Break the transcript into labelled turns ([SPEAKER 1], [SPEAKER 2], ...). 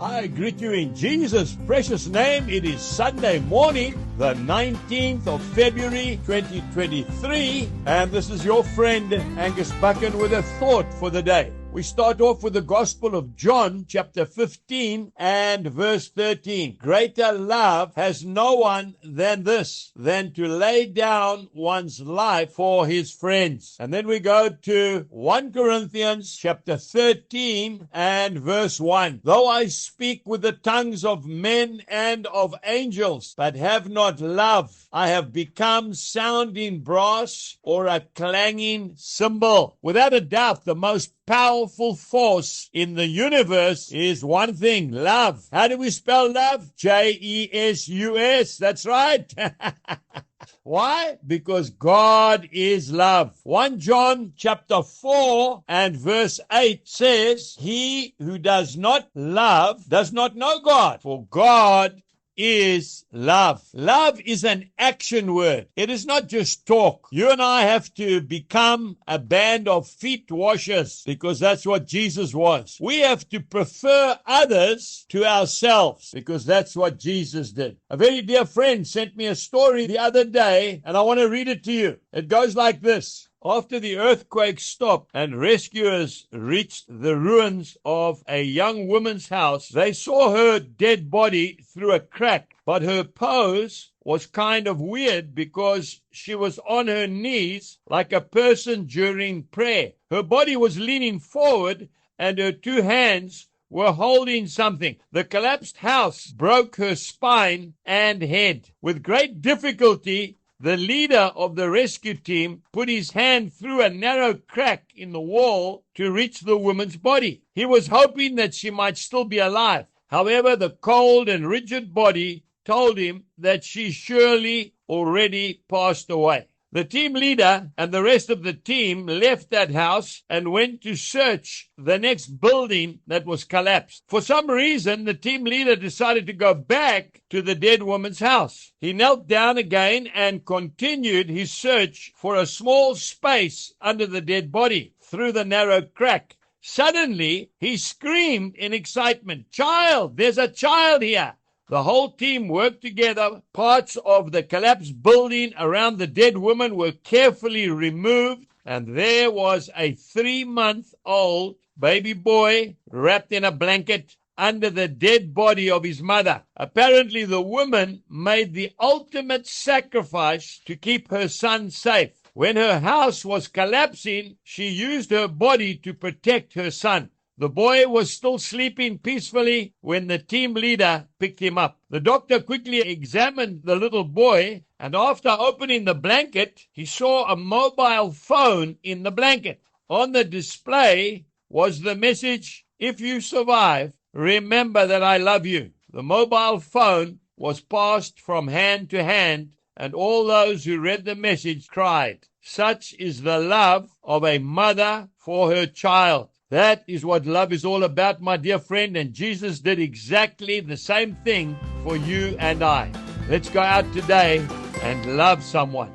[SPEAKER 1] I greet you in Jesus' precious name. It is Sunday morning, the 19th of February, 2023. And this is your friend, Angus Buchan, with a thought for the day. We start off with the Gospel of John, chapter 15 and verse 13. Greater love has no one than this, than to lay down one's life for his friends. And then we go to 1 Corinthians, chapter 13 and verse 1. Though I speak with the tongues of men and of angels, but have not love, I have become sounding brass or a clanging cymbal. Without a doubt, the most powerful force in the universe is one thing: love. How do we spell love? J-E-S-U-S. That's right. Why? Because God is love. 1 John chapter 4 and verse 8 says, he who does not love does not know God, for God is love. Love is an action word. It is not just talk. You and I have to become a band of feet washers, because that's what Jesus was. We have to prefer others to ourselves, because that's what Jesus did. A very dear friend sent me a story the other day, and I want to read it to you. It goes like this. After the earthquake stopped and rescuers reached the ruins of a young woman's house, they saw her dead body through a crack. But her pose was kind of weird because she was on her knees like a person during prayer. Her body was leaning forward and her two hands were holding something. The collapsed house broke her spine and head. With great difficulty, the leader of the rescue team put his hand through a narrow crack in the wall to reach the woman's body. He was hoping that she might still be alive. However, the cold and rigid body told him that she surely already passed away. The team leader and the rest of the team left that house and went to search the next building that was collapsed. For some reason, the team leader decided to go back to the dead woman's house. He knelt down again and continued his search for a small space under the dead body through the narrow crack. Suddenly, he screamed in excitement, "Child! There's a child here!" The whole team worked together. Parts of the collapsed building around the dead woman were carefully removed, and there was a 3-month-old baby boy wrapped in a blanket under the dead body of his mother. Apparently, the woman made the ultimate sacrifice to keep her son safe. When her house was collapsing, she used her body to protect her son. The boy was still sleeping peacefully when the team leader picked him up. The doctor quickly examined the little boy, and after opening the blanket, he saw a mobile phone in the blanket. On the display was the message, "If you survive, remember that I love you." The mobile phone was passed from hand to hand, and all those who read the message cried. Such is the love of a mother for her child. That is what love is all about, my dear friend, and Jesus did exactly the same thing for you and I. Let's go out today and love someone.